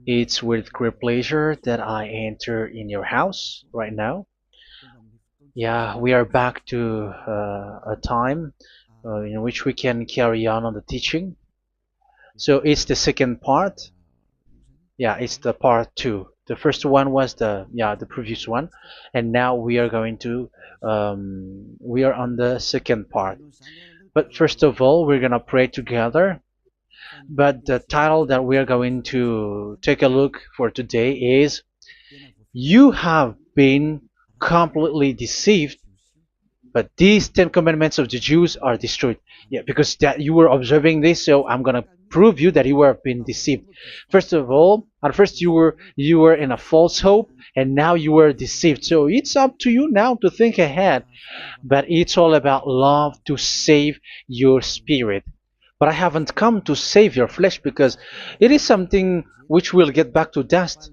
It's with great pleasure that I enter in your house right now. Yeah, we are back to a time in which we can carry on the teaching. So it's the second part. Yeah, it's the part two. The first one was the previous one, and now we are going to we are on the second part. But first of all, we're gonna pray together. But the title that we are going to take a look for today is "You have been completely deceived, but these Ten Commandments of the Jews are destroyed." Yeah, because that you were observing this, so I'm gonna prove you that you were been deceived. First of all, at first you were in a false hope, and now you were deceived. So it's up to you now to think ahead. But it's all about love to save your spirit. But I haven't come to save your flesh because it is something which will get back to dust.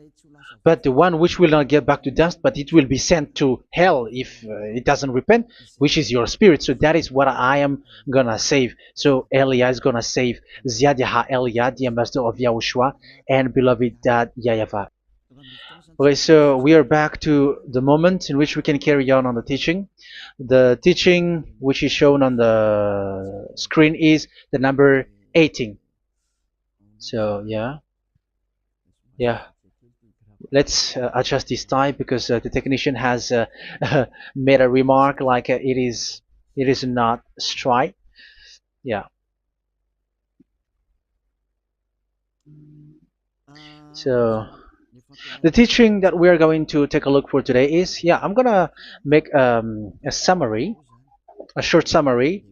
But the one which will not get back to dust, but it will be sent to hell if it doesn't repent, which is your spirit. So that is what I am gonna save. So Elia is gonna save Ziadiha Elia, the ambassador of Yahushua, and beloved dad YAHVAH. Okay, so we are back to the moment in which we can carry on the teaching. The teaching which is shown on the screen is the number 18. So yeah, let's adjust this time because the technician has made a remark like it is not straight. Yeah. So the teaching that we are going to take a look for today is, I'm gonna make a summary, a short summary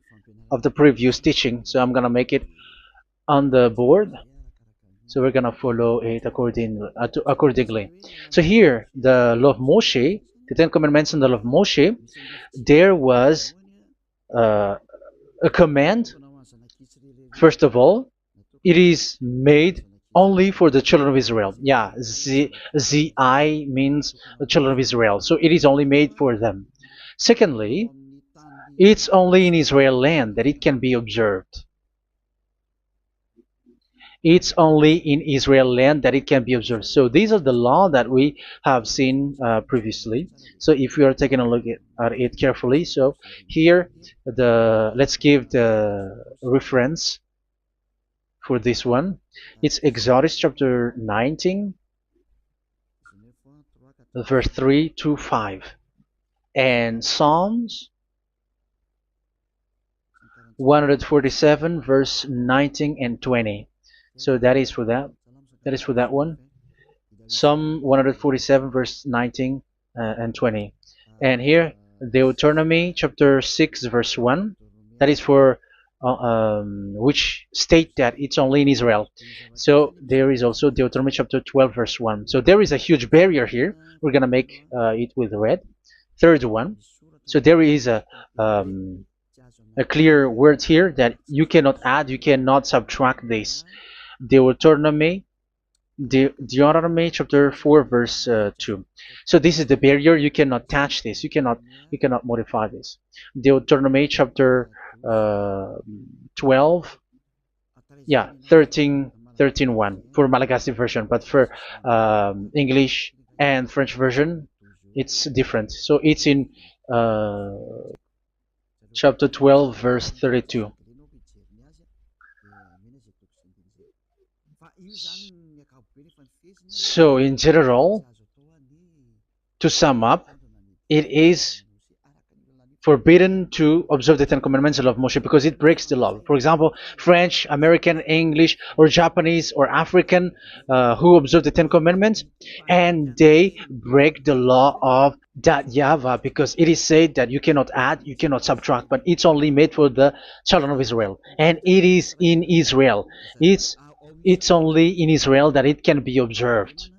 of the previous teaching. So I'm gonna make it on the board. So we're gonna follow it accordingly. So here, the law of Moshe, the Ten Commandments and the law of Moshe, there was uh, a command. First of all, it is made only for the children of Israel. Yeah, Z-I means the children of Israel. So it is only made for them. Secondly, it's only in Israel land that it can be observed. It's only in Israel land that it can be observed. So these are the law that we have seen previously. So if we are taking a look at it carefully, so here let's give the reference for this one. It's Exodus chapter 19, verse 3 to 5, and Psalms 147, verse 19 and 20. So that is for that. That is for that one. Psalm 147, verse 19 and 20. And here, Deuteronomy chapter 6, verse 1. That is for which state that it's only in Israel. So there is also Deuteronomy chapter 12, verse 1. So there is a huge barrier here. We're going to make it with red. Third one. So there is a clear word here that you cannot add, you cannot subtract this. Deuteronomy chapter 4, verse 2. So this is the barrier. You cannot touch this. You cannot modify this. Deuteronomy chapter 12, 13:1 for Malagasy version, but for English and French version, it's different. So it's in chapter 12, verse 32. So in general, to sum up, it is forbidden to observe the Ten Commandments of Moshe because it breaks the law. For example, French, American, English, or Japanese or African who observe the Ten Commandments and they break the law of that YAHVAH because it is said that you cannot add, you cannot subtract, but it's only made for the children of Israel, and it is in Israel. It's only in Israel that it can be observed.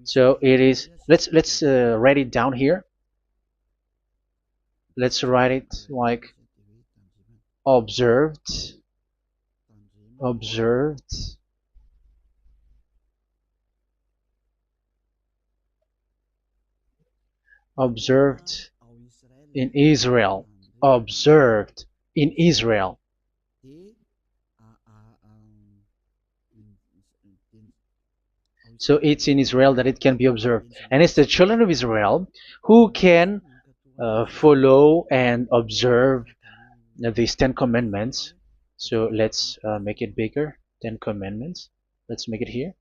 So it is. Let's write it down here. Let's write it like observed, observed, observed in Israel, observed in Israel. So it's in Israel that it can be observed. And it's the children of Israel who can follow and observe these 10 commandments. So let's make it bigger. 10 commandments. Let's make it here.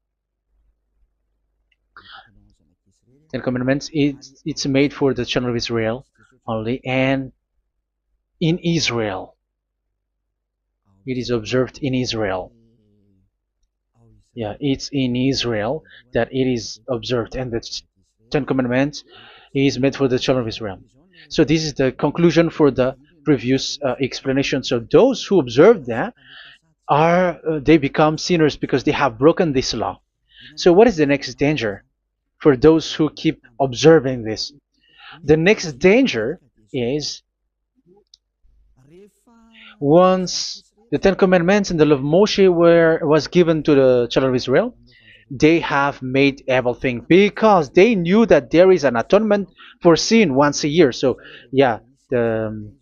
10 commandments. It's made for the children of Israel only, and in Israel. It is observed in Israel. Yeah, it's in Israel that it is observed, and the 10 commandments is made for the children of Israel. So this is the conclusion for the previous explanation. So those who observe that are they become sinners because they have broken this law. So what is the next danger for those who keep observing this? The next danger is once the Ten Commandments and the law of Moshe was given to the children of Israel, they have made everything because they knew that there is an atonement for sin once a year. So yeah, um,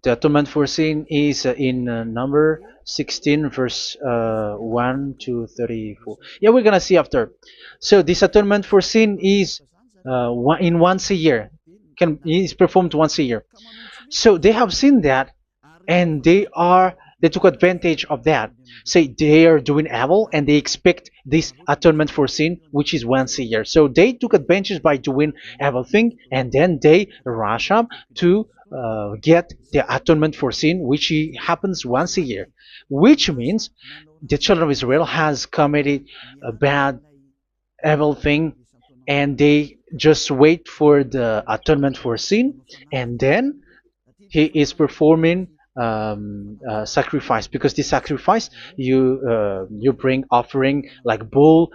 the atonement for sin is in number 16 verse 1 to 34. Yeah, we're gonna see after. So this atonement for sin is once a year, is performed once a year. So they have seen that, and they took advantage of that. Say they are doing evil and they expect this atonement for sin, which is once a year. So they took advantage by doing evil thing, and then they rush up to get the atonement for sin, which happens once a year, which means the children of Israel has committed a bad evil thing, and they just wait for the atonement for sin, and then he is performing sacrifice, because the sacrifice you bring offering like bull,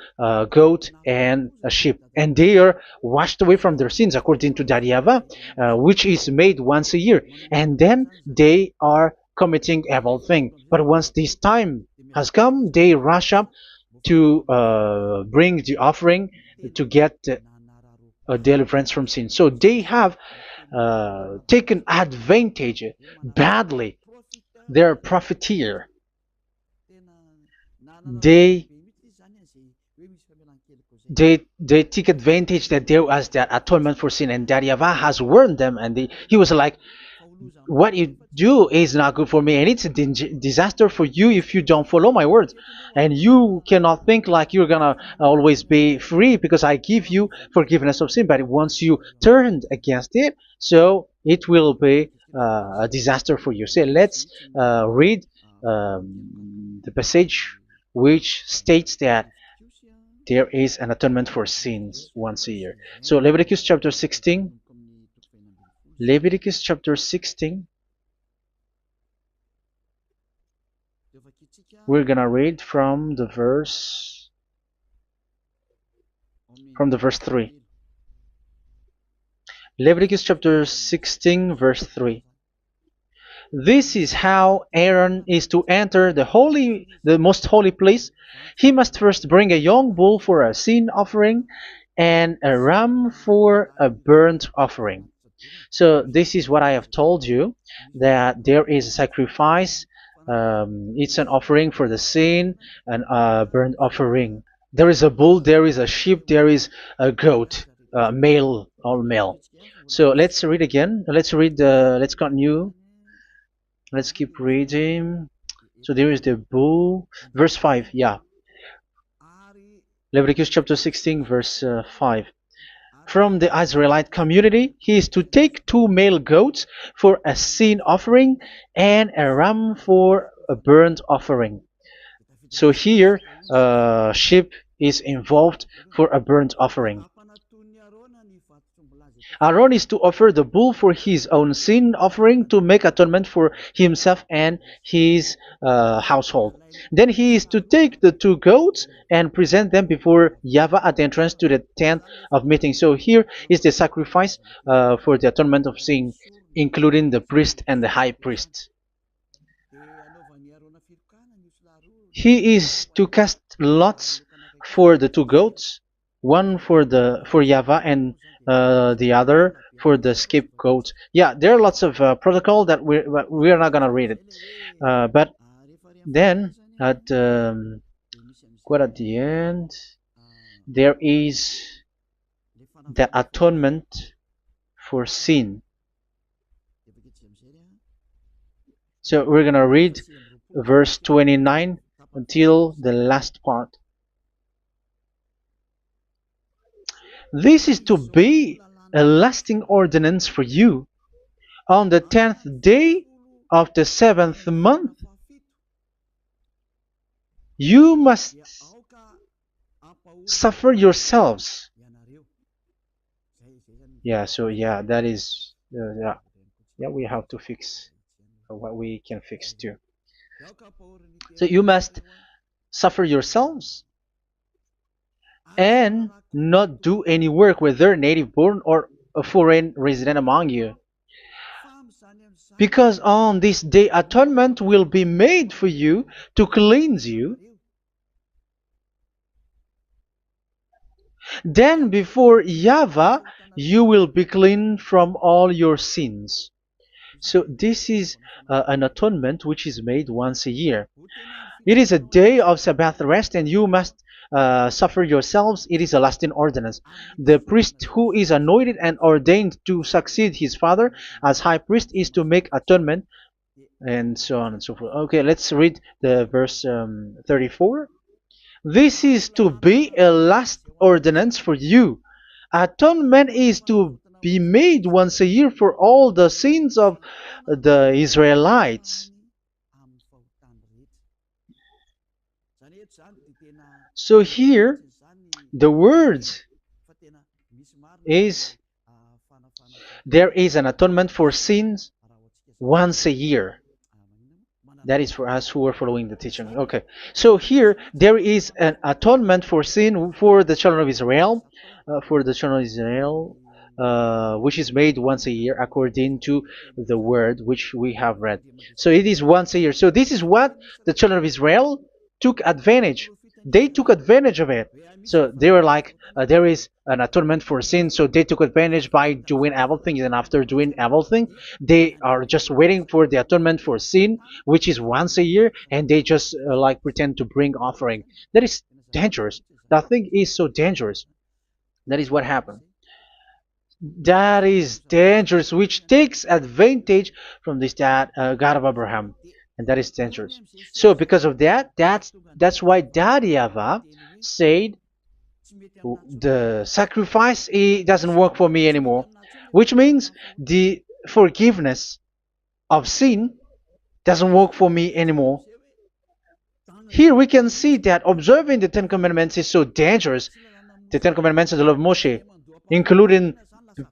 goat, and a sheep, and they are washed away from their sins according to that YAHVAH, which is made once a year, and then they are committing evil thing. But once this time has come, they rush up to bring the offering to get deliverance from sin. So they have taken advantage badly. They're profiteer. They they take advantage that there was that atonement for sin, and that YAHVAH has warned them, and he was like, what you do is not good for me, and it's a disaster for you if you don't follow my words, and you cannot think like you're gonna always be free because I give you forgiveness of sin, but once you turned against it, so it will be a disaster for you. So let's read the passage which states that there is an atonement for sins once a year. So Leviticus chapter 16. Leviticus chapter 16. We're gonna read from the verse 3. Leviticus chapter 16 verse 3. This is how Aaron is to enter the most holy place. He must first bring a young bull for a sin offering and a ram for a burnt offering. So this is what I have told you, that there is a sacrifice. It's an offering for the sin, and a burnt offering. There is a bull, there is a sheep, there is a goat, male, all male. So let's read again. Let's continue. Let's keep reading. So there is the bull, verse 5. Yeah, Leviticus chapter 16 verse 5. From the Israelite community, he is to take 2 male goats for a sin offering and a ram for a burnt offering. So here, sheep is involved for a burnt offering. Aaron is to offer the bull for his own sin offering to make atonement for himself and his household. Then he is to take the 2 goats and present them before YAHVAH at the entrance to the tent of meeting. So here is the sacrifice for the atonement of sin, including the priest and the high priest. He is to cast lots for the 2 goats, one for YAHVAH and the other for the scapegoat. Yeah, there are lots of protocol that we are not gonna read it, but then at quite at the end, there is the atonement for sin. So we're gonna read verse 29 until the last part. This is to be a lasting ordinance for you. On the 10th day of the 7th month, you must suffer yourselves. Yeah, so yeah, that is, yeah, we have to fix what we can fix too. So you must suffer yourselves and not do any work, whether native born or a foreign resident among you. Because on this day atonement will be made for you to cleanse you. Then before YAHVAH you will be clean from all your sins. So this is an atonement which is made once a year. It is a day of Sabbath rest, and you must suffer yourselves. It is a lasting ordinance. The priest who is anointed and ordained to succeed his father as high priest is to make atonement, and so on and so forth. Okay, let's read the verse 34. This is to be a last ordinance for you. Atonement is to be made once a year for all the sins of the Israelites. So here, the words is there is an atonement for sins once a year. That is for us who are following the teaching. Okay, so here there is an atonement for sin for the children of Israel, which is made once a year according to the word which we have read. So it is once a year. So this is what the children of Israel took advantage. They took advantage of it. So they were like, there is an atonement for sin, so they took advantage by doing evil things, and after doing evil things, they are just waiting for the atonement for sin, which is once a year, and they just like pretend to bring offering. That is dangerous. That thing is so dangerous. That is what happened. That is dangerous, which takes advantage from this God of Abraham, and that is dangerous. So because of that, that's why Daddy YAHVAH said the sacrifice, it doesn't work for me anymore, which means the forgiveness of sin doesn't work for me anymore. Here we can see that observing the Ten Commandments is so dangerous. The Ten Commandments of the law of Moshe, including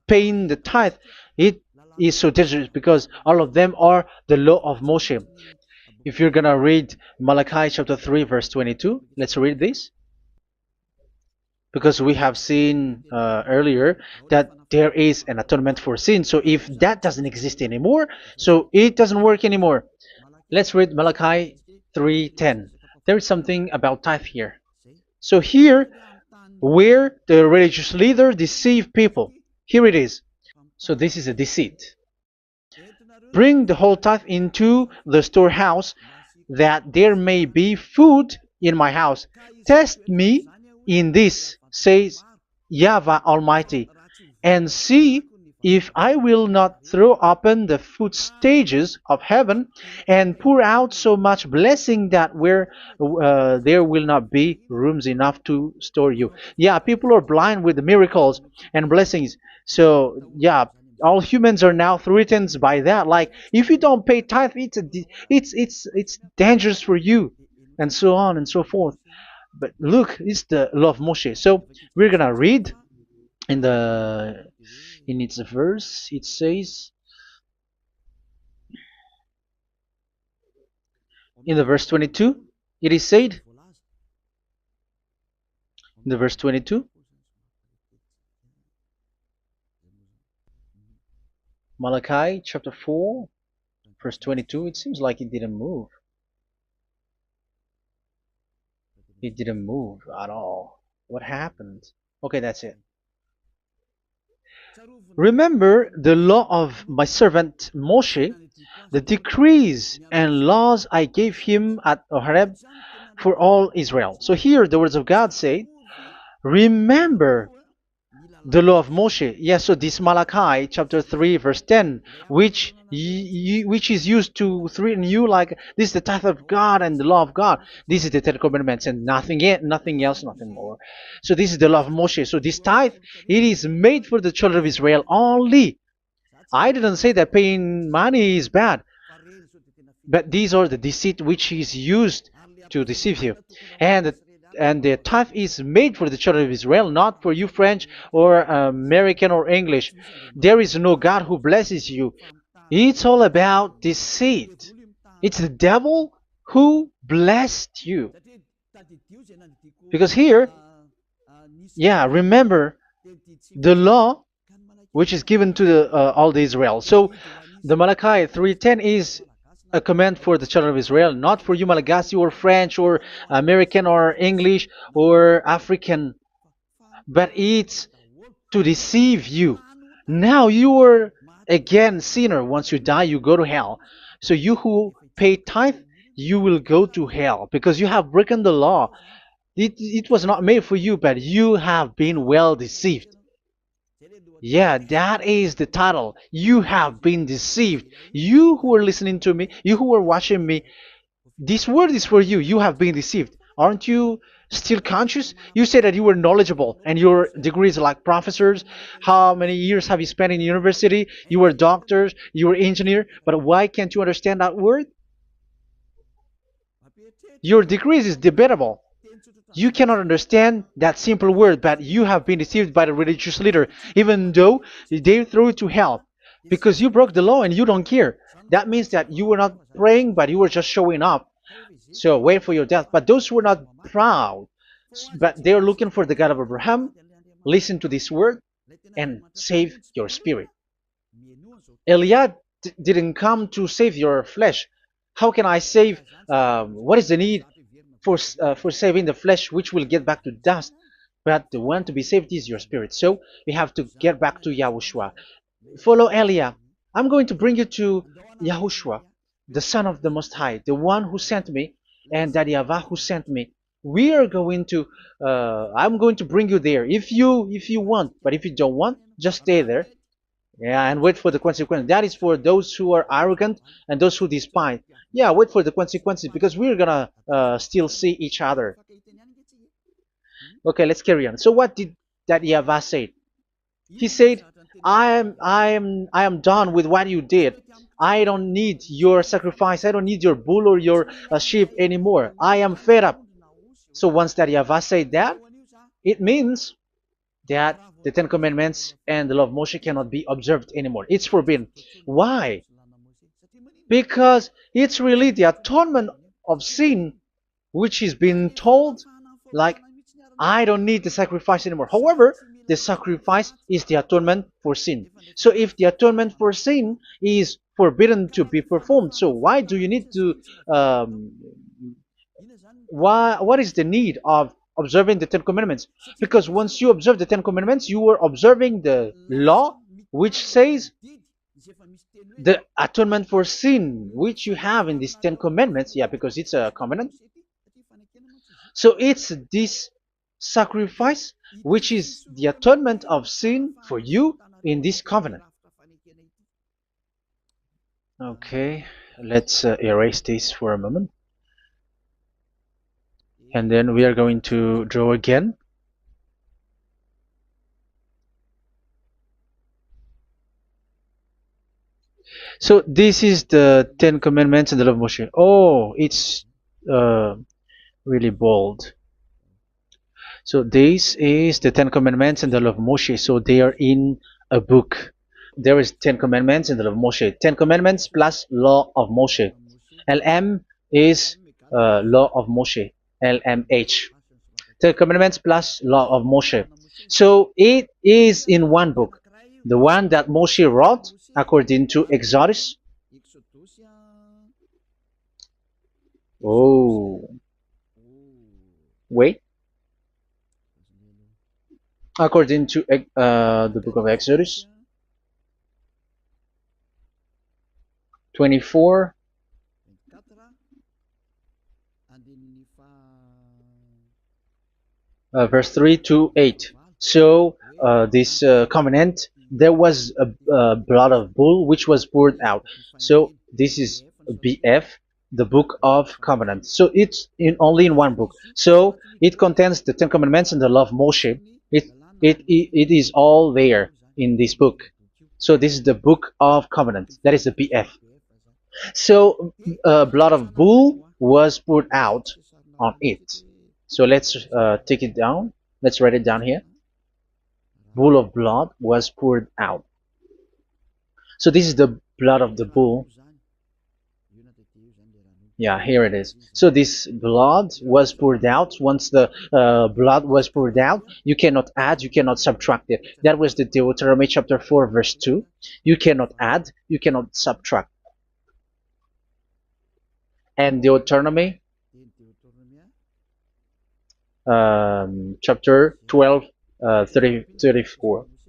paying the tithe, it is so dangerous because all of them are the law of Moshe. If you're gonna read Malachi chapter 3 verse 22, let's read this. Because we have seen earlier that there is an atonement for sin. So if that doesn't exist anymore, so it doesn't work anymore. Let's read Malachi 3:10. There is something about tithe here. So here, where the religious leader deceive people, here it is. So this is a deceit. Bring the whole tithe into the storehouse, that there may be food in my house. Test me in this, says YAHVAH Almighty, and see if I will not throw open the food stages of heaven and pour out so much blessing that where there will not be rooms enough to store you. Yeah, people are blind with the miracles and blessings. So yeah, all humans are now threatened by that. Like, if you don't pay tithe, it's dangerous for you, and so on and so forth. But look, it's the law of Moshe. So we're gonna read in its verse. It says in the verse 22. It is said in the verse 22. Malachi chapter 4 verse 22. It seems like it didn't move. It didn't move at all. What happened? Okay, that's it. Remember the law of my servant Moshe, the decrees and laws I gave him at Horeb for all Israel. So here the words of God say, remember the law of Moshe. Yes, so this Malachi chapter 3 verse 10, which is used to threaten you like this is the tithe of God and the law of God. This is the Ten Commandments and nothing yet, nothing else, nothing more. So this is the law of Moshe. So this tithe, it is made for the children of Israel only. I didn't say that paying money is bad, but these are the deceit which is used to deceive you. And the tithe is made for the children of Israel, not for you French or American or English. There is no God who blesses you. It's all about deceit. It's the devil who blessed you. Because here, yeah, remember the law which is given to all the Israel. So the Malachi 3:10 is a command for the children of Israel, not for you Malagasy or French or American or English or African, but it's to deceive you. Now you are again sinner. Once you die, you go to hell. So you who pay tithe, you will go to hell because you have broken the law. It was not made for you, but you have been well deceived. Yeah, that is the title. You have been deceived. You who are listening to me, you who are watching me, this word is for you. You have been deceived. Aren't you still conscious? You say that you were knowledgeable and your degrees are like professors. How many years have you spent in university? You were doctors, you were engineer, but why can't you understand that word? Your degrees is debatable. You cannot understand that simple word, but you have been deceived by the religious leader, even though they throw you to hell because you broke the law and you don't care. That means that you were not praying, but you were just showing up. So wait for your death. But those who are not proud, but they are looking for the God of Abraham, listen to this word and save your spirit. Eliad didn't come to save your flesh. How can I save? What is the need for saving the flesh, which will get back to dust? But the one to be saved is your spirit. So we have to get back to Yahushua. Follow Eliah. I'm going to bring you to Yahushua, the Son of the Most High, the one who sent me, and that YAHVAH who sent me. We are going to. I'm going to bring you there if you want, but if you don't want, just stay there. Yeah, and wait for the consequence. That is for those who are arrogant and those who despise. Yeah, wait for the consequences because we're gonna still see each other. Okay, let's carry on. So what did that YAHVAH say? He said, I am done with what you did. I don't need your sacrifice. I don't need your bull or your sheep anymore. I am fed up. So once that YAHVAH said that, it means that the Ten Commandments and the law of Moshe cannot be observed anymore. It's forbidden. Why? Because it's really the atonement of sin which is being told, like, I don't need the sacrifice anymore. However, the sacrifice is the atonement for sin. So if the atonement for sin is forbidden to be performed, so why do you need to what is the need of observing the Ten Commandments? Because once you observe the Ten Commandments, you are observing the law which says the atonement for sin which you have in these Ten Commandments. Yeah, because it's a covenant. So it's this sacrifice which is the atonement of sin for you in this covenant. Okay, let's erase this for a moment. And then we are going to draw again. So this is the Ten Commandments and the law of Moshe. Oh, it's really bold. So this is the Ten Commandments and the law of Moshe. So they are in a book. There is Ten Commandments and the law of Moshe. Ten Commandments plus law of Moshe. LM is law of Moshe. LMH. Ten Commandments plus law of Moshe. So it is in one book. The one that Moshe wrote according to Exodus. Oh, wait. According to the book of Exodus. 24, verse 3 to 8. So this covenant, there was a blood of bull which was poured out. So this is BF, the book of covenant. So it's only in one book. So it contains the Ten Commandments and the law of Moshe. It is all there in this book. So this is the book of covenant. That is the BF. So blood of bull was poured out on it. So let's take it down. Let's write it down here. Bull of blood was poured out. So this is the blood of the bull. Yeah, here it is. So this blood was poured out. Once the blood was poured out, you cannot add, you cannot subtract it. That was the Deuteronomy chapter 4, verse 2. You cannot add, you cannot subtract. And Deuteronomy chapter 12,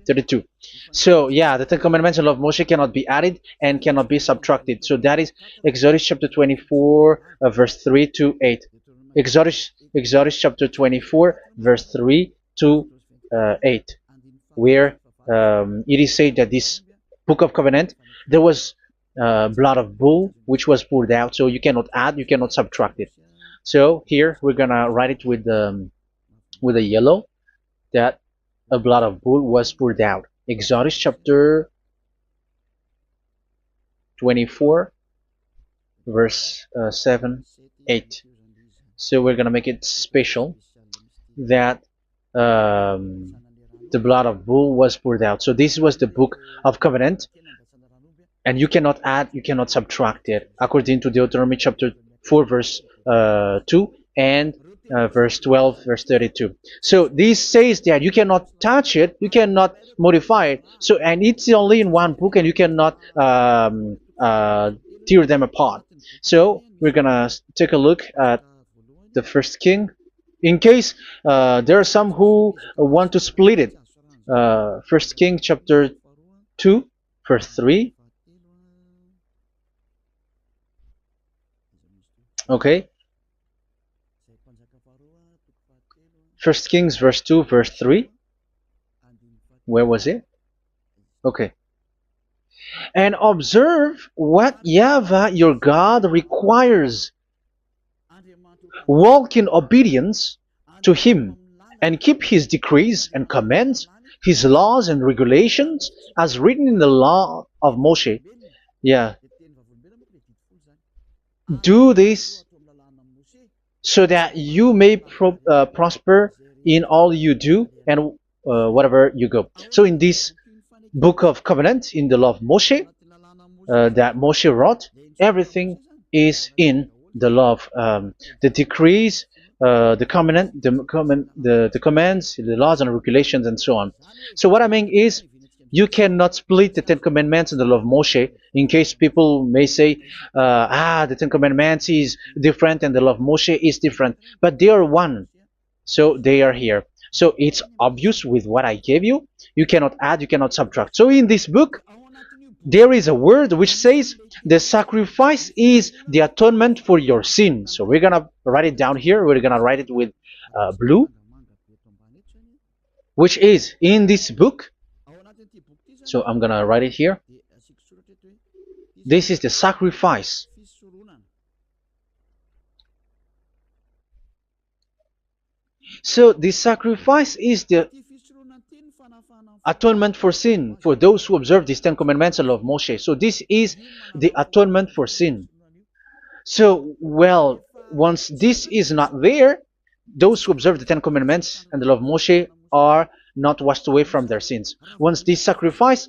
32. So yeah, the Ten Commandments and law of Moshe cannot be added and cannot be subtracted. So that is Exodus chapter 24, verse 3 to 8. Exodus chapter 24, verse 3 to 8, where it is said that this book of covenant, there was blood of bull which was poured out. So you cannot add, you cannot subtract it. So here we're gonna write it with a yellow, that a blood of bull was poured out. Exodus chapter 24, verse 7, 8. So we're gonna make it special that the blood of bull was poured out. So this was the book of covenant, and you cannot add, you cannot subtract it, according to Deuteronomy chapter 4, verse 2 and verse 12, verse 32. So this says that you cannot touch it, you cannot modify it. So, and it's only in one book, and you cannot tear them apart. So we're gonna take a look at the first king, in case there are some who want to split it. First King chapter 2, verse 3. Okay. First Kings verse 2, verse 3. Where was it? Okay. And observe what YAHVAH your God requires. Walk in obedience to Him, and keep His decrees and commands, His laws and regulations, as written in the law of Moshe. Yeah. Do this so that you may prosper in all you do and whatever you go. So in this book of covenant, in the law of Moshe, that Moshe wrote, everything is in the law of the decrees, the covenant, the commands, the laws and regulations, and so on. So what I mean is, you cannot split the Ten Commandments and the law of Moshe, in case people may say, the Ten Commandments is different and the law of Moshe is different, but they are one. So they are here. So it's obvious with what I gave you. You cannot add, you cannot subtract. So in this book, there is a word which says the sacrifice is the atonement for your sin. So we're gonna write it down here. We're gonna write it with blue, which is in this book. So I'm gonna write it here. This is the sacrifice. So the sacrifice is the atonement for sin, for those who observe these Ten Commandments and law of Moshe. So this is the atonement for sin. So, well, once this is not there, those who observe the Ten Commandments and the law of Moshe are not washed away from their sins. Once this sacrifice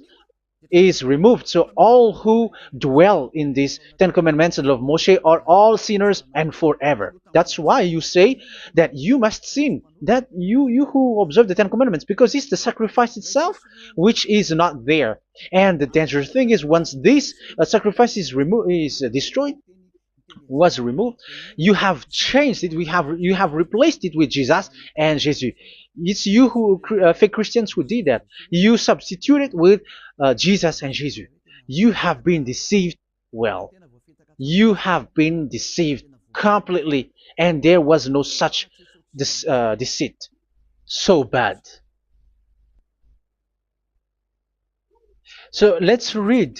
is removed, so all who dwell in these Ten Commandments and law of Moshe are all sinners and forever. That's why you say that you must sin, that you who observe the Ten Commandments, because it's the sacrifice itself which is not there. And the dangerous thing is, once this sacrifice is removed, is destroyed, was removed, you have changed it. You have replaced it with Jesus and Jesus. It's you who fake Christians who did that. You substituted with Jesus and Jesus. You have been deceived well. You have been deceived completely, and there was no such deceit. So bad. So let's read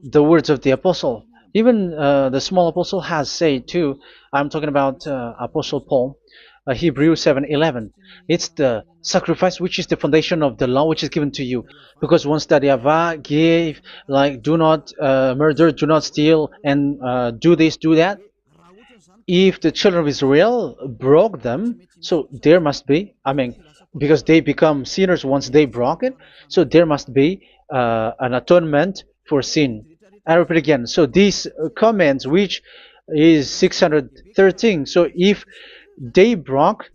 the words of the apostle. Even the small apostle has said too. I'm talking about Apostle Paul, Hebrews 7:11. It's the sacrifice which is the foundation of the law which is given to you. Because once that Yahweh gave, like, do not murder, do not steal, and do this, do that. If the children of Israel broke them, so there must be, I mean, because they become sinners once they broke it, so there must be an atonement for sin. I repeat again. So these comments, which is 613, so if they broke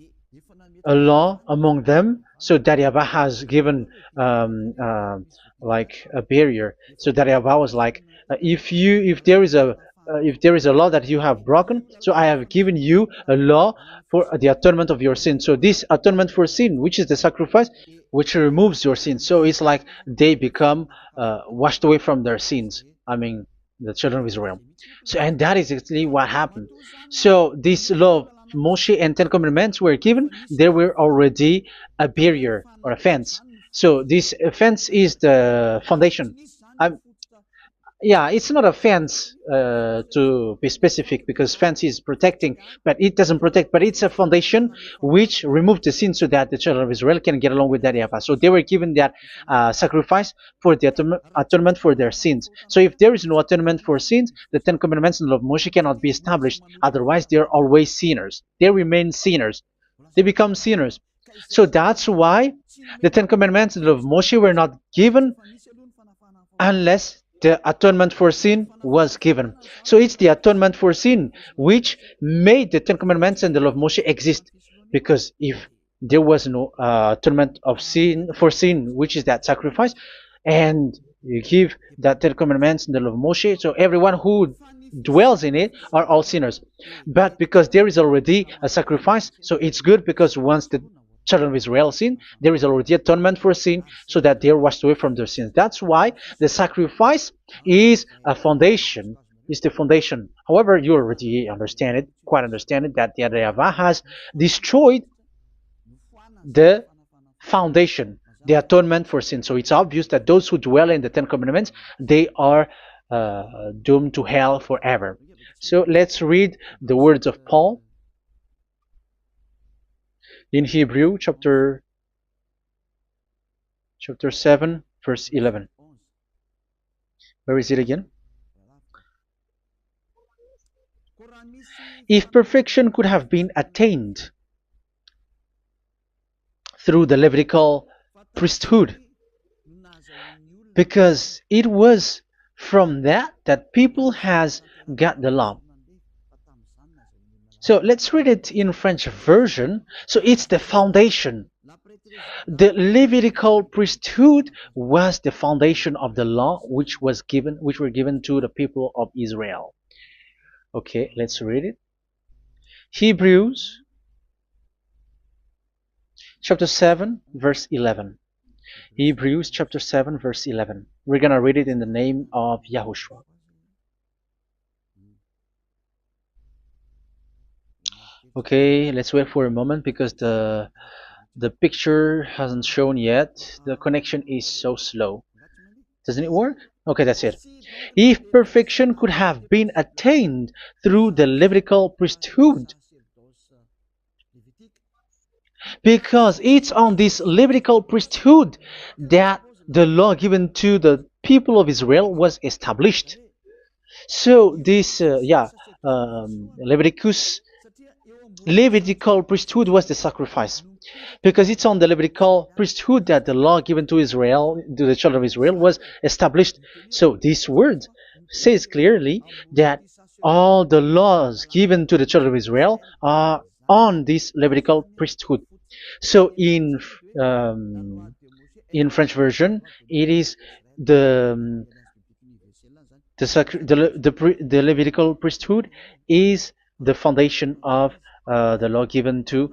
a law among them, so that Yahweh has given like a barrier. So that Yahweh was like, if there is a law that you have broken, so I have given you a law for the atonement of your sin. So this atonement for sin, which is the sacrifice, which removes your sins. So it's like they become washed away from their sins. I mean, the children of Israel. So, and that is actually what happened. So this law of Moshe and Ten Commandments were given. There were already a barrier or a fence. So this fence is the foundation. I'm, yeah, it's not a fence to be specific, because fence is protecting, but it doesn't protect. But it's a foundation which removed the sin so that the children of Israel can get along with that Yahweh. So they were given that sacrifice for the atonement for their sins. So if there is no atonement for sins, the Ten Commandments and the law of Moshe cannot be established. Otherwise, they are always sinners. They remain sinners. They become sinners. So that's why the Ten Commandments and the law of Moshe were not given unless the atonement for sin was given. So it's the atonement for sin which made the Ten Commandments and the law of Moshe exist. Because if there was no atonement of sin for sin, which is that sacrifice, and you give that Ten Commandments and the law of Moshe, so everyone who dwells in it are all sinners. But because there is already a sacrifice, so it's good, because once the children of Israel sin, there is already atonement for sin, so that they are washed away from their sins. That's why the sacrifice is a foundation, is the foundation. However, you already understand it, quite understand it, that the Yahweh has destroyed the foundation, the atonement for sin. So it's obvious that those who dwell in the Ten Commandments, they are doomed to hell forever. So let's read the words of Paul in Hebrew chapter 7 verse 11. Where is it again? If perfection could have been attained through the Levitical priesthood, because it was from that people has got the law. So let's read it in French version. So it's the foundation. The Levitical priesthood was the foundation of the law which were given to the people of Israel. Okay, let's read it. Hebrews chapter 7 verse 11. Hebrews chapter 7 verse 11. We're going to read it in the name of YAHOSHUAH. Okay, let's wait for a moment, because the picture hasn't shown yet. The connection is so slow. Doesn't it work? Okay, that's it. If perfection could have been attained through the Levitical priesthood, because it's on this Levitical priesthood that the law given to the people of Israel was established. So this, Levitical priesthood was the sacrifice, because it's on the Levitical priesthood that the law given to Israel, to the children of Israel, was established. So this word says clearly that all the laws given to the children of Israel are on this Levitical priesthood. So in French version, it is the Levitical priesthood is the foundation of the law given to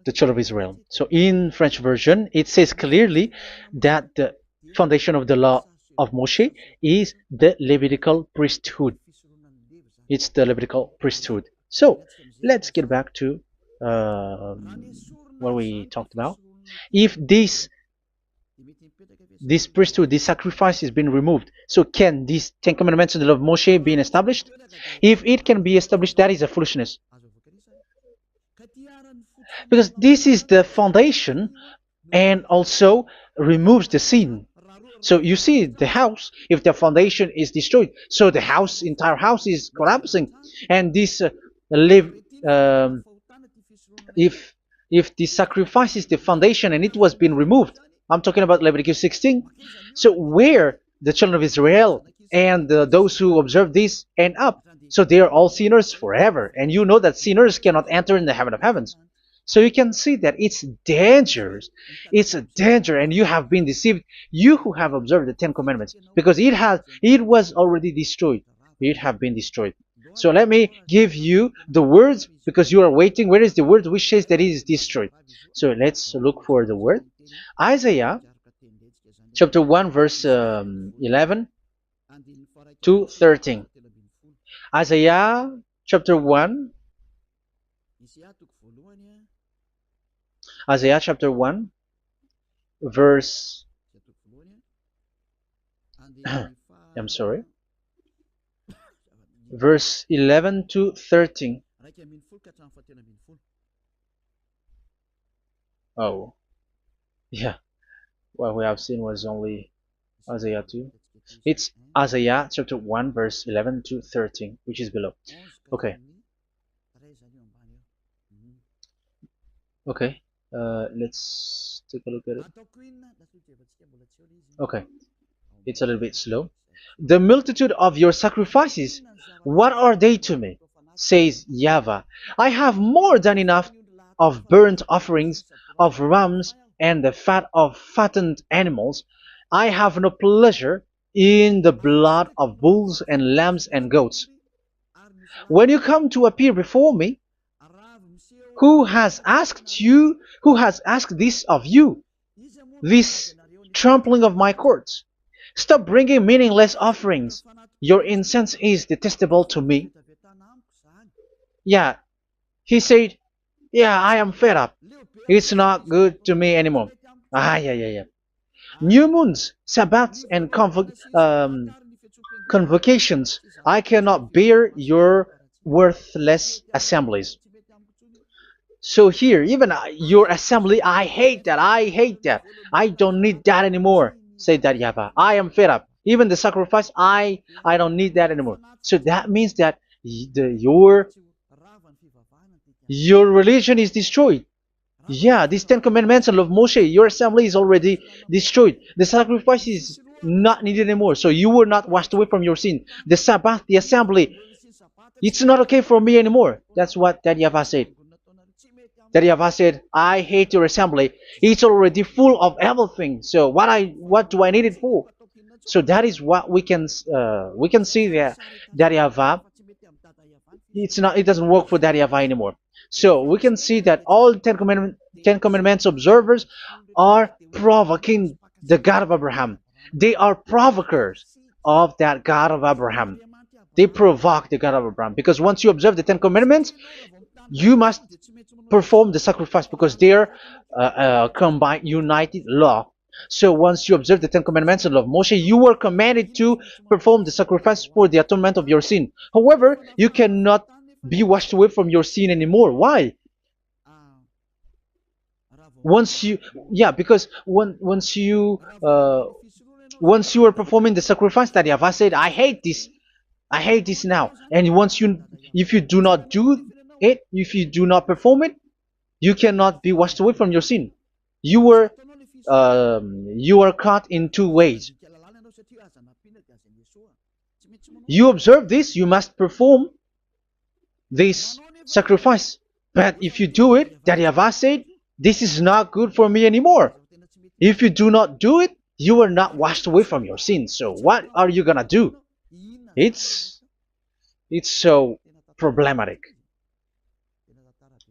the children of Israel. So in French version, it says clearly that the foundation of the law of Moshe is the Levitical priesthood. It's the Levitical priesthood. So let's get back to what we talked about. If this priesthood, this sacrifice has been removed, so can these Ten Commandments and the law of Moshe be established? If it can be established, that is a foolishness. Because this is the foundation and also removes the sin. So you see the house, if the foundation is destroyed, so the entire house is collapsing, and this live um, if the sacrifice is the foundation and it was being removed, I'm talking about Leviticus 16. So where the children of Israel and those who observe this end up? So they are all sinners forever, and you know that sinners cannot enter in the heaven of heavens. So you can see that it's dangerous. It's a danger, and you have been deceived. You who have observed the Ten Commandments, because it was already destroyed. It have been destroyed. So let me give you the words because you are waiting. Where is the word which says that it is destroyed? So let's look for the word. Isaiah chapter 1 verse 11 to 13. Isaiah chapter 1. Isaiah chapter 1 verse I'm sorry. Verse 11 to 13. Oh, yeah. What we have seen was only Isaiah 2. It's Isaiah chapter 1 verse 11 to 13, which is below. Okay. Okay. Let's take a look at it. Okay. It's a little bit slow. The multitude of your sacrifices, what are they to me? Says YAHVAH. I have more than enough of burnt offerings, of rams, and the fat of fattened animals. I have no pleasure in the blood of bulls and lambs and goats. When you come to appear before me, who has asked this of you, this trampling of my courts? Stop bringing meaningless offerings. Your incense is detestable to me. Yeah, he said, yeah, I am fed up. It's not good to me anymore. Yeah. New moons, Sabbaths, and convocations. I cannot bear your worthless assemblies. So here, even your assembly, I hate that. I hate that. I don't need that anymore. Say that, YAHVAH. I am fed up. Even the sacrifice, I don't need that anymore. So that means that your religion is destroyed. Yeah, these Ten Commandments and of Moshe, your assembly is already destroyed. The sacrifice is not needed anymore. So you were not washed away from your sin. The Sabbath, the assembly, it's not okay for me anymore. That's what that YAHVAH said. That YAHVAH said, I hate your assembly. It's already full of everything. So what do I need it for? So that is what we can see there. That YAHVAH, it doesn't work for that YAHVAH anymore. So we can see that all Ten Commandments observers are provoking the God of Abraham. They are provokers of that God of Abraham. They provoke the God of Abraham. Because once you observe the Ten Commandments, you must perform the sacrifice because they are combined, united law. So once you observe the Ten Commandments and love Moshe, you were commanded to perform the sacrifice for the atonement of your sin. However, you cannot be washed away from your sin anymore. Why? Because once you are performing the sacrifice, that YAHVAH said, I hate this now. And if you do not do it, if you do not perform it, you cannot be washed away from your sin. You are caught in two ways. You observe this, you must perform this sacrifice. But if you do it, that YAHVAH said, this is not good for me anymore. If you do not do it, you are not washed away from your sins. So what are you gonna do? It's so problematic.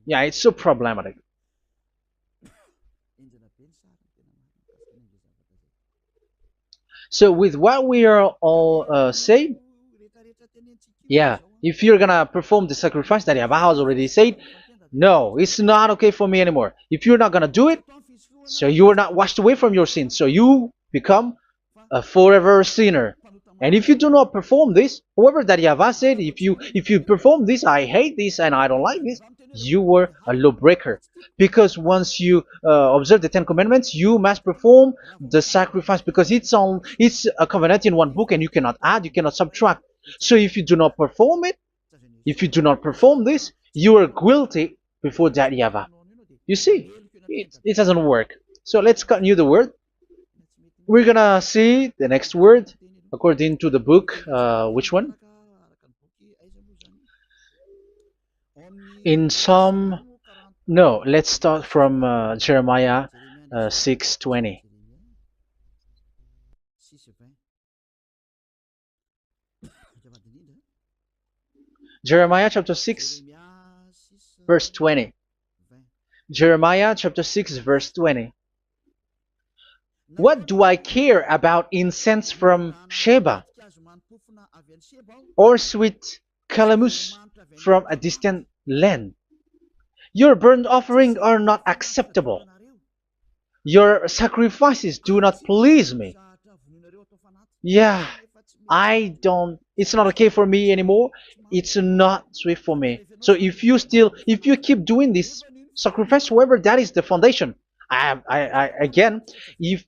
Yeah, it's so problematic. So with what we are all saying, yeah, if you're gonna perform the sacrifice that Yahweh has already said, no, it's not okay for me anymore. If you're not gonna do it, so you are not washed away from your sins, so you become a forever sinner. And if you do not perform this, whoever that Yahweh said, if you perform this, I hate this and I don't like this, you were a lawbreaker. Because once you observe the Ten Commandments, you must perform the sacrifice because it's a covenant in one book and you cannot add, you cannot subtract. So if you do not perform it, if you do not perform this, you are guilty before that Yahweh. You see, it doesn't work. So let's continue the word. We're gonna see the next word according to the book. Which one? In Psalm. No, let's start from Jeremiah 6:20. Jeremiah chapter 6, verse 20. Jeremiah chapter 6, verse 20. What do I care about incense from Sheba or sweet calamus from a distant land? Your burnt offerings are not acceptable. Your sacrifices do not please me. Yeah, it's not okay for me anymore. It's not sweet for me. So if you keep doing this sacrifice, however, that is the foundation. Again, if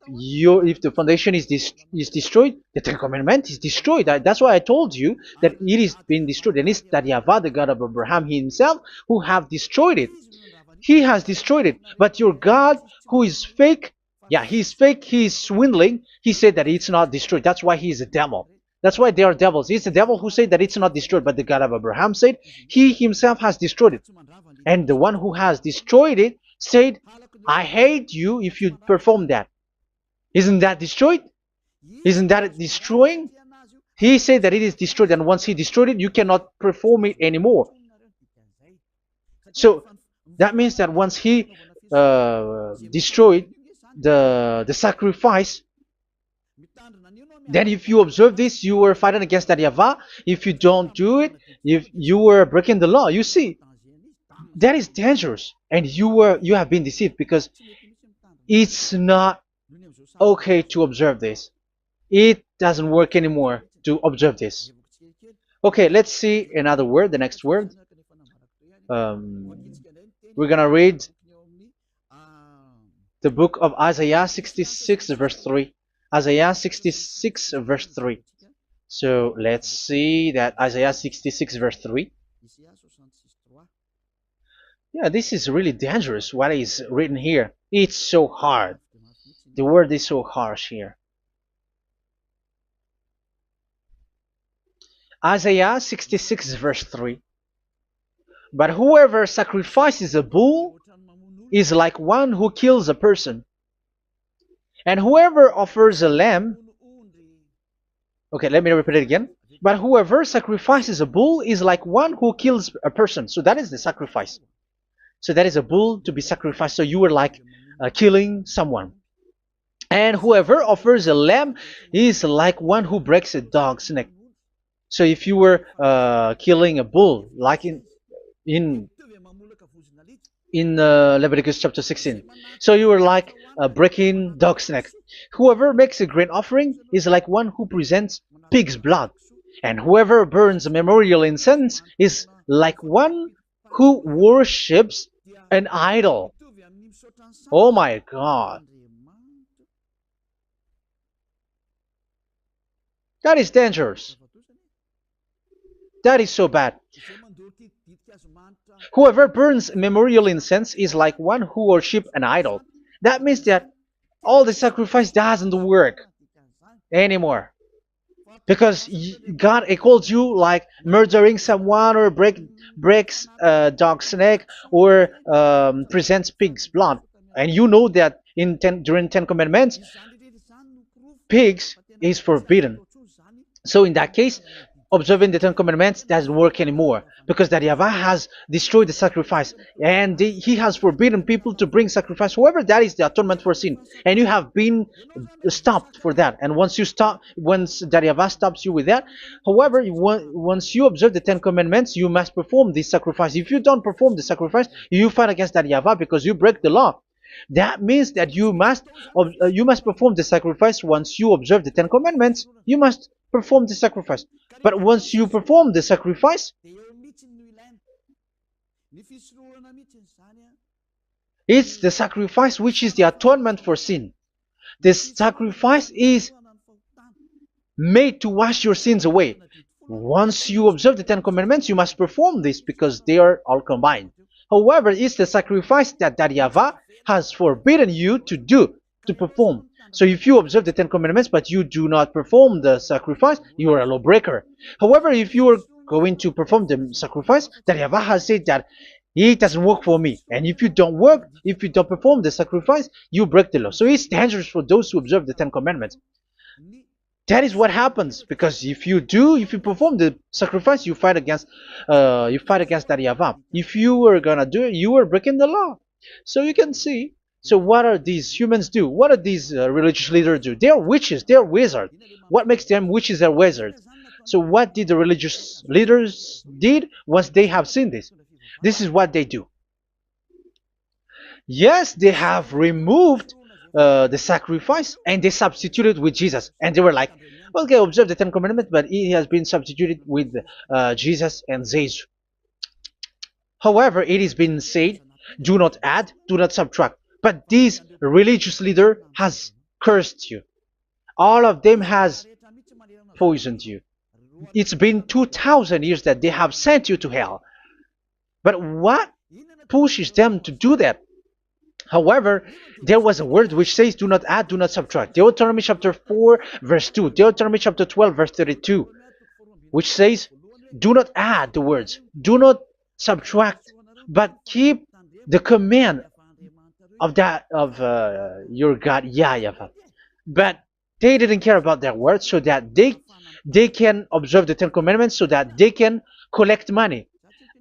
the foundation is destroyed, the Ten Commandment is destroyed. That's why I told you that it is being destroyed, and it's that Yahweh, the God of Abraham himself, who have destroyed it. He has destroyed it. But your God, who is fake, yeah, he's fake, he's swindling. He said that it's not destroyed. That's why he is a devil. That's why they are devils. It's the devil who said that it's not destroyed, but the God of Abraham said he himself has destroyed it. And the one who has destroyed it said, I hate you if you perform that. Isn't that destroyed? Isn't that destroying? He said that it is destroyed, and once he destroyed it, you cannot perform it anymore. So that means that once he destroyed the sacrifice, then if you observe this, you were fighting against that Yahweh. If you don't do it, if you were breaking the law, you see, that is dangerous, and you have been deceived because it's not okay to observe this. It doesn't work anymore to observe this. Okay, let's see another word, the next word. We're gonna read the book of Isaiah 66 verse 3. Isaiah 66 verse 3. So let's see that Isaiah 66 verse 3. Yeah, this is really dangerous what is written here. It's so hard. The word is so harsh here. Isaiah 66 verse 3. But whoever sacrifices a bull is like one who kills a person. And whoever offers a lamb... Okay, let me repeat it again. But whoever sacrifices a bull is like one who kills a person. So that is the sacrifice. So that is a bull to be sacrificed. So you were like killing someone. And whoever offers a lamb is like one who breaks a dog's neck. So if you were killing a bull, like in Leviticus chapter 16, so you were like breaking dog's neck. Whoever makes a grain offering is like one who presents pig's blood. And whoever burns a memorial incense is like one who worships an idol. Oh my God. That is dangerous. That is so bad. Whoever burns memorial incense is like one who worships an idol. That means that all the sacrifice doesn't work anymore. Because God calls you like murdering someone or breaks a dog's neck or presents pig's blood. And you know that during 10 Commandments, pigs is forbidden. So in that case, observing the Ten Commandments doesn't work anymore because that Yahweh has destroyed the sacrifice and he has forbidden people to bring sacrifice. However, that is the atonement for sin, and you have been stopped for that. And once you stop, once that Yahweh stops you with that, however, once you observe the Ten Commandments, you must perform this sacrifice. If you don't perform the sacrifice, you fight against that Yahweh because you break the law. That means that you must perform the sacrifice. Once you observe the Ten Commandments, you must perform the sacrifice. But once you perform the sacrifice, it's the sacrifice which is the atonement for sin. This sacrifice is made to wash your sins away. Once you observe the Ten Commandments, you must perform this because they are all combined. However, it's the sacrifice that Yahweh has forbidden you to do, to perform. So if you observe the Ten Commandments but you do not perform the sacrifice, you are a lawbreaker. However, if you are going to perform the sacrifice, that Yahweh has said that it doesn't work for me. And if you don't perform the sacrifice, you break the law. So it's dangerous for those who observe the Ten Commandments. That is what happens, because if you perform the sacrifice, you fight against that Yahweh. If you were gonna do it, you are breaking the law. So you can see. So what are these humans do? What are these religious leaders do? They are witches. They are wizards. What makes them witches and wizards? So what did the religious leaders did once they have seen this? This is what they do. Yes, they have removed the sacrifice and they substituted with Jesus, and they were like, okay, observe the Ten Commandments, but it has been substituted with Jesus and Jesus. However, it has been said, do not add, do not subtract. But this religious leader has cursed you. All of them has poisoned you. It's been 2,000 years that they have sent you to hell. But what pushes them to do that? However, there was a word which says, do not add, do not subtract. Deuteronomy chapter 4, verse 2. Deuteronomy chapter 12, verse 32. Which says, do not add the words. Do not subtract. But keep the command of your God, YAHVAH. But they didn't care about their words, so that they can observe the Ten Commandments, so that they can collect money.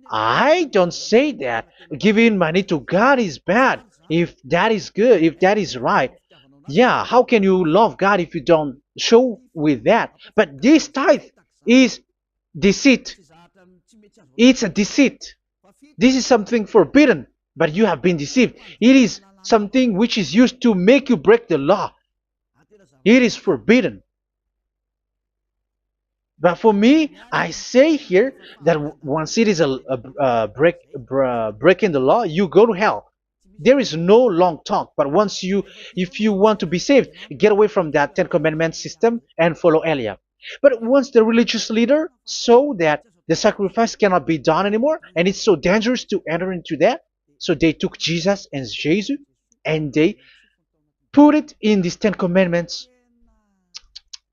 I don't say that giving money to God is bad. If that is good, if that is right, yeah, how can you love God if you don't show with that? But this tithe is deceit. It's a deceit. This is something forbidden, but you have been deceived. It is something which is used to make you break the law. It is forbidden. But for me, I say here that once it is breaking the law, you go to hell. There is no long talk. But if you want to be saved, get away from that Ten Commandments system and follow Eliab. But once the religious leader saw that the sacrifice cannot be done anymore, and it's so dangerous to enter into that, so they took Jesus and Jesus and they put it in these Ten Commandments.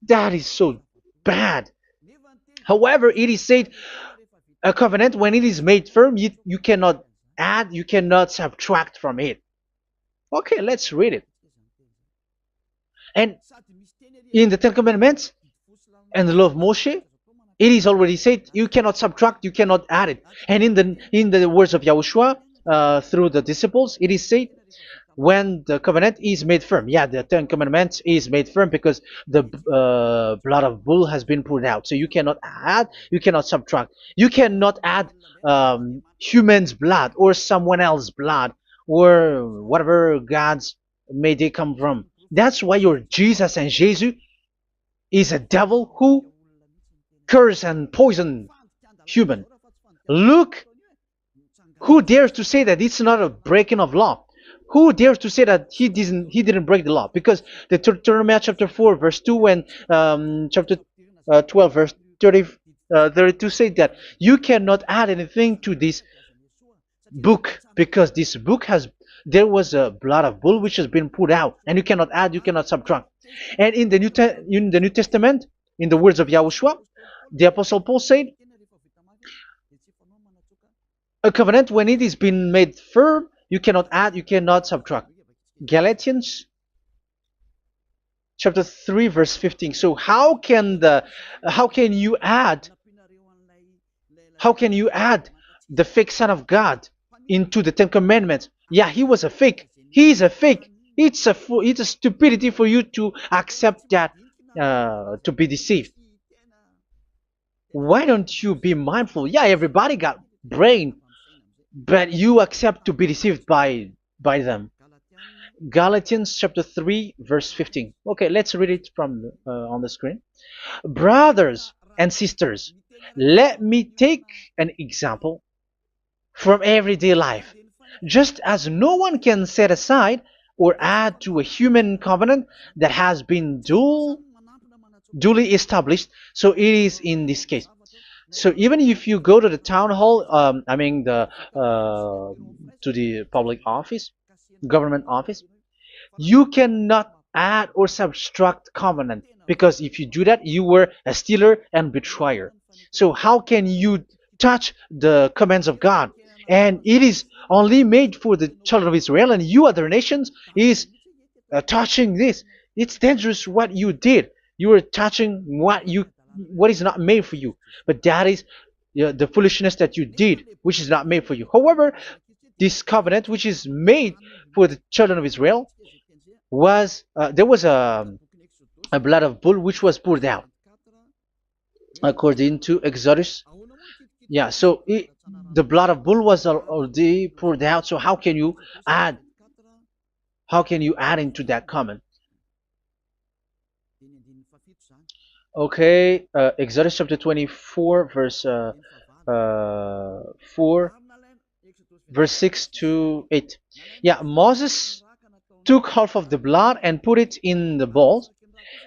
That is so bad. However, it is said a covenant, when it is made firm, you cannot add, you cannot subtract from it. Okay, let's read it. And in the Ten Commandments and the law of Moshe, it is already said you cannot subtract, you cannot add it. And in the words of YAHOSHUAH through the disciples, it is said when the covenant is made firm. Yeah, the Ten Commandments is made firm because the blood of bull has been poured out. So you cannot add, you cannot subtract. You cannot add human's blood or someone else's blood or whatever gods may they come from. That's why your Jesus and Jesus is a devil who curse and poison human. Look, who dares to say that it's not a breaking of law? Who dares to say that he didn't break the law? Because the Deuteronomy chapter 4 verse 2 and chapter 12 verse 32 say that you cannot add anything to this book, because this book there was a blood of bull which has been put out, and you cannot add, you cannot subtract. And in the New Testament, in the words of YAHOSHUAH, the Apostle Paul said, a covenant, when it is been made firm, you cannot add, you cannot subtract. Galatians chapter 3 verse 15. So how can you add How can you add the fake Son of God into the Ten Commandments? Yeah, he was a fake. He is a fake. It's a stupidity for you to accept that, to be deceived. Why don't you be mindful? Yeah, everybody got brain, but you accept to be deceived by them. Galatians chapter 3 verse 15. Okay, let's read it from on the screen. Brothers and sisters, let me take an example from everyday life. Just as no one can set aside or add to a human covenant that has been duly established, so it is in this case. So even if you go to the town hall, I mean to the public office, government office, you cannot add or subtract covenant, because if you do that, you were a stealer and betrayer. So how can you touch the commands of God? And it is only made for the children of Israel, and you other nations is touching this. It's dangerous what you did. You are touching what is not made for you. But that is the foolishness that you did, which is not made for you. However, this covenant, which is made for the children of Israel, was there was a blood of bull which was poured out according to Exodus. Yeah, so the blood of bull was already poured out. So add how can you add into that comment? Okay, Exodus chapter 24 verse 4, verse 6 to 8. Yeah, Moses took half of the blood and put it in the bowl,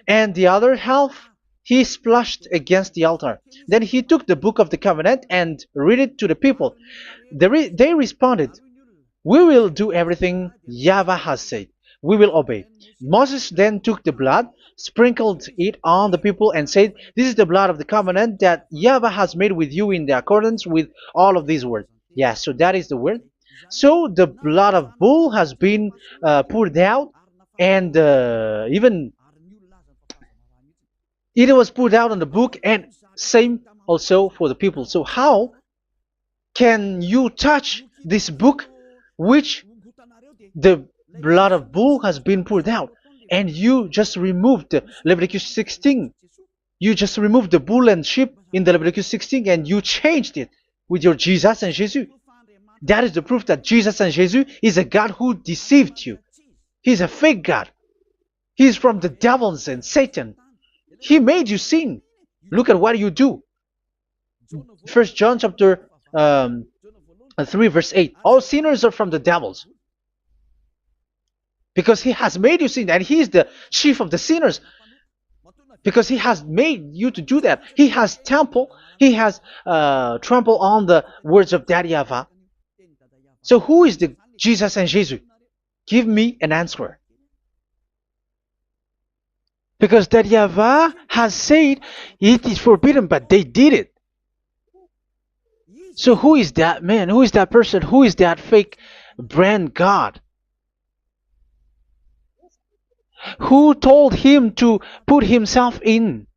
and the other half he splashed against the altar. Then he took the book of the covenant and read it to the people. They responded, "We will do everything YAHVAH has said. We will obey." Moses then took the blood, sprinkled it on the people, and said, "This is the blood of the covenant that YAHVAH has made with you in the accordance with all of these words." Yeah, so that is the word. So the blood of bull has been poured out, and even it was poured out on the book, and same also for the people. So how can you touch this book which the blood of bull has been poured out, and you just removed Leviticus 16? You just removed the bull and sheep in the Leviticus 16, and you changed it with your Jesus and Jesus. That is the proof that Jesus and Jesus is a God who deceived you. He's a fake God. He's from the devils and Satan. He made you sin. Look at what you do. First John chapter 3 verse 8. All sinners are from the devils, because he has made you sin, and he is the chief of the sinners, because he has made you to do that. He has trampled on the words of Daddy YAHVAH. So who is the Jesus and Jesus? Give me an answer. Because Daddy YAHVAH has said it is forbidden, but they did it. So who is that man? Who is that person? Who is that fake brand God? Who told him to put himself in?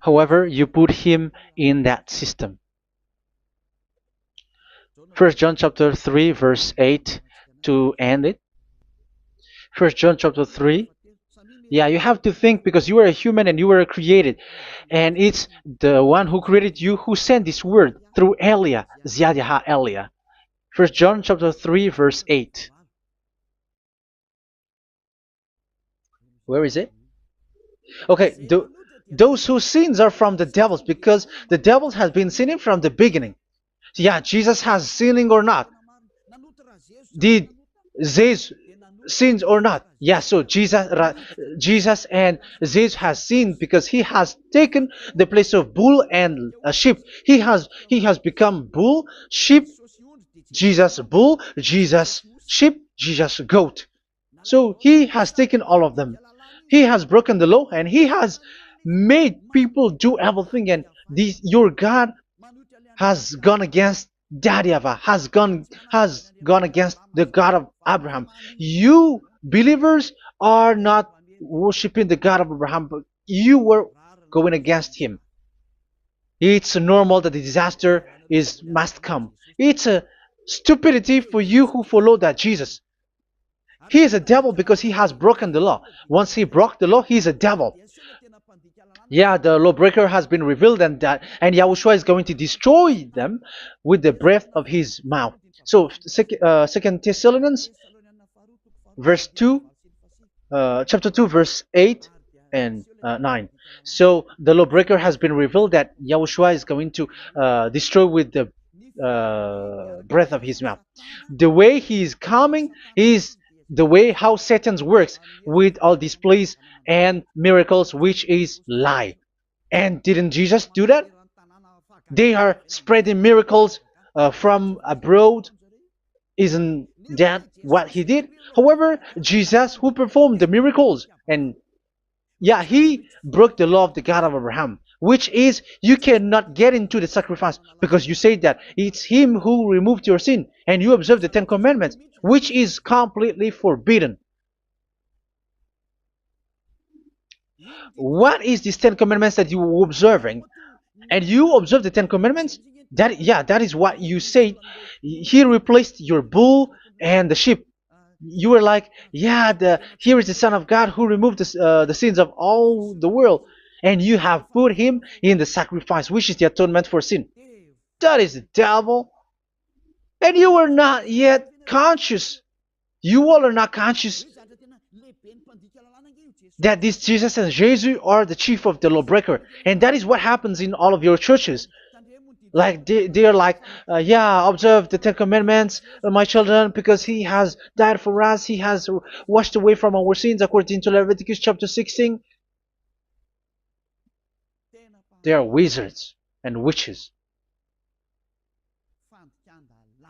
However, you put him in that system. First John chapter 3 verse 8 to end it. First John chapter 3. Yeah, you have to think, because you are a human and you were created. And it's the one who created you who sent this word through Elia, Ziadiha Elia. First John chapter 3 verse 8. Where is it? Okay, those whose sins are from the devils, because the devil has been sinning from the beginning. Yeah, Jesus has sinning or not? Did Jesus sins or not? Yeah, so Jesus and Jesus has sinned, because he has taken the place of bull and a sheep. He has become bull, sheep, Jesus bull, Jesus sheep, Jesus goat. So he has taken all of them. He has broken the law, and he has made people do everything. And your God has gone against Daddy YAHVAH, has gone against the God of Abraham. You believers are not worshiping the God of Abraham, but you were going against him. It's normal that the disaster is must come. It's a stupidity for you who follow that Jesus. He is a devil because he has broken the law. Once he broke the law, he is a devil. Yeah, the lawbreaker has been revealed, and Yahushua is going to destroy them with the breath of his mouth. So, Second Thessalonians, verse 2, chapter 2, verse 8 and 9. So the lawbreaker has been revealed that Yahushua is going to destroy with the breath of his mouth. The way he is coming is the way how Satan works with all displays and miracles, which is lie. And didn't Jesus do that? They are spreading miracles from abroad. Isn't that what he did? However, Jesus, who performed the miracles, and yeah, he broke the law of the God of Abraham, which is you cannot get into the sacrifice because you say that it's him who removed your sin and you observe the Ten Commandments, which is completely forbidden. What is these Ten Commandments that you were observing? And you observe the Ten Commandments? That is what you say. He replaced your bull and the sheep. You were like, yeah, here is the Son of God who removed the sins of all the world, and you have put him in the sacrifice, which is the atonement for sin. That is the devil, and you are not yet conscious. You all are not conscious that this Jesus and Jesus are the chief of the lawbreaker, and that is what happens in all of your churches. Like they are like, yeah, observe the Ten Commandments, my children, because he has died for us. He has washed away from our sins, according to Leviticus chapter 16. They are wizards and witches.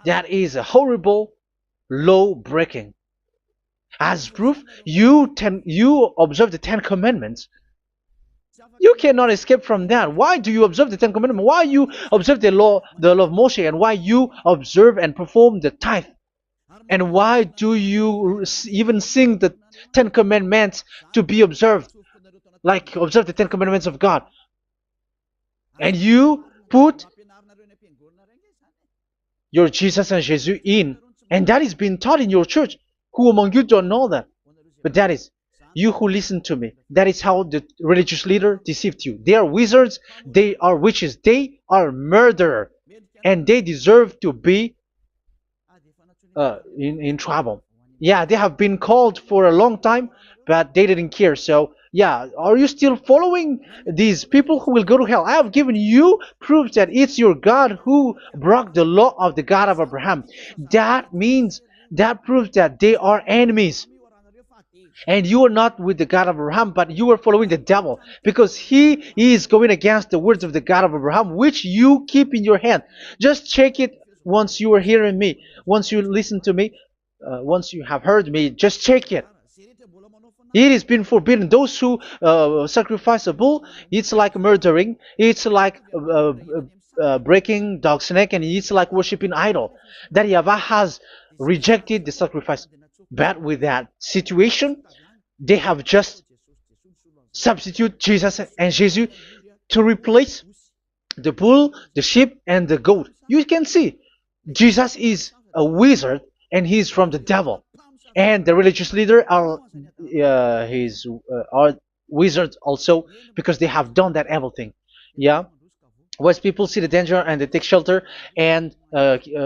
That is a horrible law breaking. As proof, you observe the Ten Commandments. You cannot escape from that. Why do you observe the Ten Commandments? Why you observe the law of Moshe, and why you observe and perform the tithe? And why do you even sing the Ten Commandments to be observed? Like observe the Ten Commandments of God. And you put your Jesus and Jesus in. And that is being taught in your church. Who among you don't know that? But that is you who listen to me. That is how the religious leader deceived you. They are wizards. They are witches. They are murderers. And they deserve to be in trouble. Yeah, they have been called for a long time, but they didn't care. So, yeah, are you still following these people who will go to hell? I have given you proof that it's your God who broke the law of the God of Abraham. That means, that proves that they are enemies. And you are not with the God of Abraham, but you are following the devil, because he is going against the words of the God of Abraham, which you keep in your hand. Just check it once you are hearing me, once you listen to me, once you have heard me, just check it. It has been forbidden. Those who sacrifice a bull, it's like murdering, it's like breaking dog's neck, and it's like worshiping idol. That YAHVAH has rejected the sacrifice. But with that situation, they have just substitute Jesus and Jesus to replace the bull, the sheep, and the goat. You can see Jesus is a wizard and he's from the devil. And the religious leader are are wizards also, because they have done that evil thing. Yeah. Once people see the danger and they take shelter, and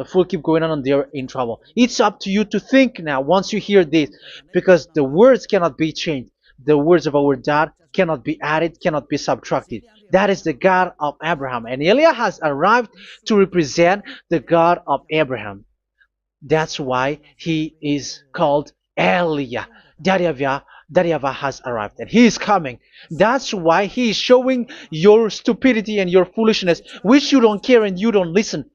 full keep going on, and they're in trouble. It's up to you to think now once you hear this, because the words cannot be changed. The words of our God cannot be added, cannot be subtracted. That is the God of Abraham, and Eliah has arrived to represent the God of Abraham. That's why he is called Eliah. YAHVAH has arrived, and he is coming. That's why he is showing your stupidity and your foolishness, which you don't care and you don't listen.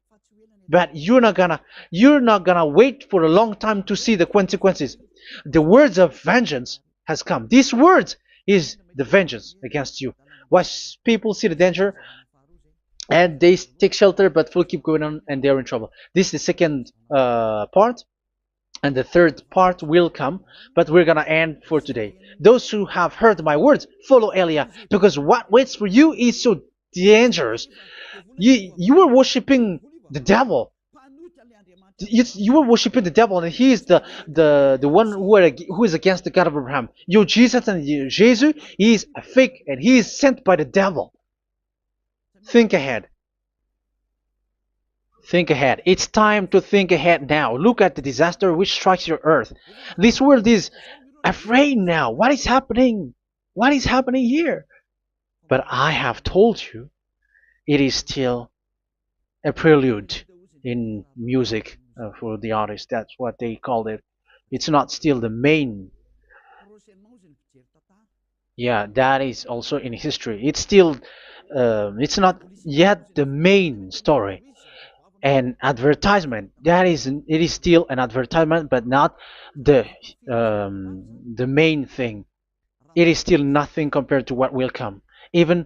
But you're not gonna wait for a long time to see the consequences. The words of vengeance has come. These words is the vengeance against you. Once people see the danger and they take shelter, but will keep going on, and they're in trouble. This is the second part. And the third part will come, but we're gonna end for today. Those who have heard my words, follow Eliah, because what waits for you is so dangerous. You were worshiping the devil. You were worshiping the devil, and he is the one who is against the God of Abraham. Your Jesus and your Jesus, he is a fake, and he is sent by the devil. Think ahead. Think ahead. It's time to think ahead now. Look at the disaster which strikes your earth. This world is afraid now. What is happening? What is happening here? But I have told you, it is still a prelude in music for the artist. That's what they called it. It's not still the main. Yeah, that is also in history. It's still, it's not yet the main story. An advertisement, that is, it is still an advertisement, but not the the main thing. It is still nothing compared to what will come. Even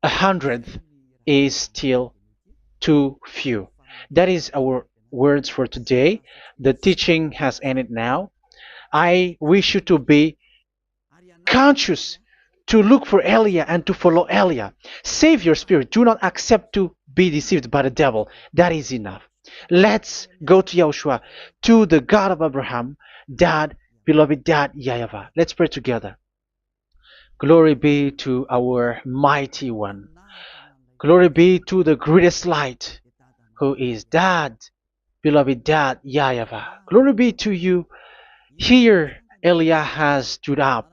a hundredth is still too few. That is our words for today. The teaching has ended now. I wish you to be conscious, to look for Elia and to follow Elia. Save your spirit. Do not accept to be deceived by the devil. That is enough. Let's go to Yahushua, to the God of Abraham, Dad, beloved Dad, YAHVAH. Let's pray together. Glory be to our mighty one. Glory be to the greatest light, who is Dad, beloved Dad, YAHVAH. Glory be to you. Here, Elia has stood up,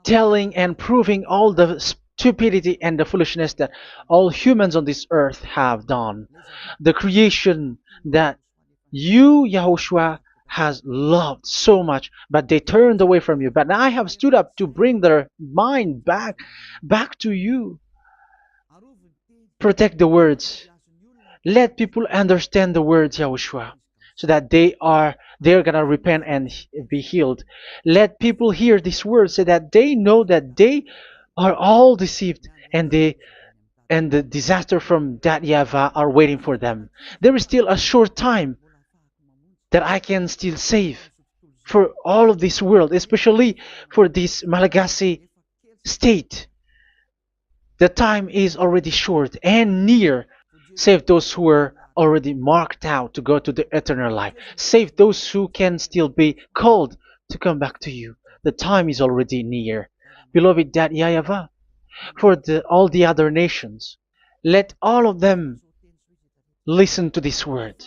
telling and proving all the stupidity and the foolishness that all humans on this earth have done. The creation that you, Yahushua, has loved so much, but they turned away from you. But I have stood up to bring their mind back to you. Protect the words. Let people understand the words, Yahushua, so that they're gonna repent and be healed. Let people hear these words so that they know that they are all deceived, and the disaster from that YAHVAH are waiting for them. There is still a short time that I can still save for all of this world, especially for this Malagasy state. The time is already short and near. Save those who are already marked out to go to the eternal life. Save those who can still be called to come back to you. The time is already near. Beloved Dad YAHVAH, for all the other nations, let all of them listen to this word,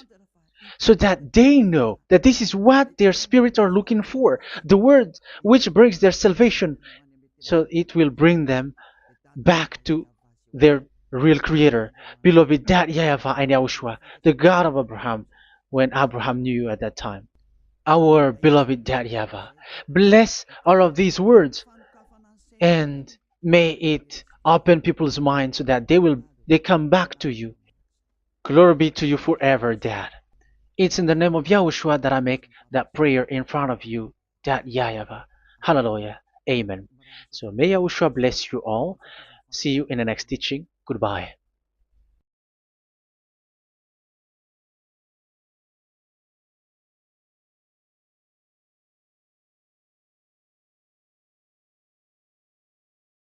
so that they know that this is what their spirits are looking for, the word which brings their salvation, so it will bring them back to their real creator, beloved Dad YAHVAH and Yahushua, the God of Abraham, when Abraham knew you at that time. Our beloved Dad YAHVAH, bless all of these words, and may it open people's minds so that they come back to you. Glory be to you forever, Dad. It's in the name of Yahushua that I make that prayer in front of you, Dad YAHVAH. Hallelujah. Amen. So may Yahushua bless you all. See you in the next teaching. Goodbye.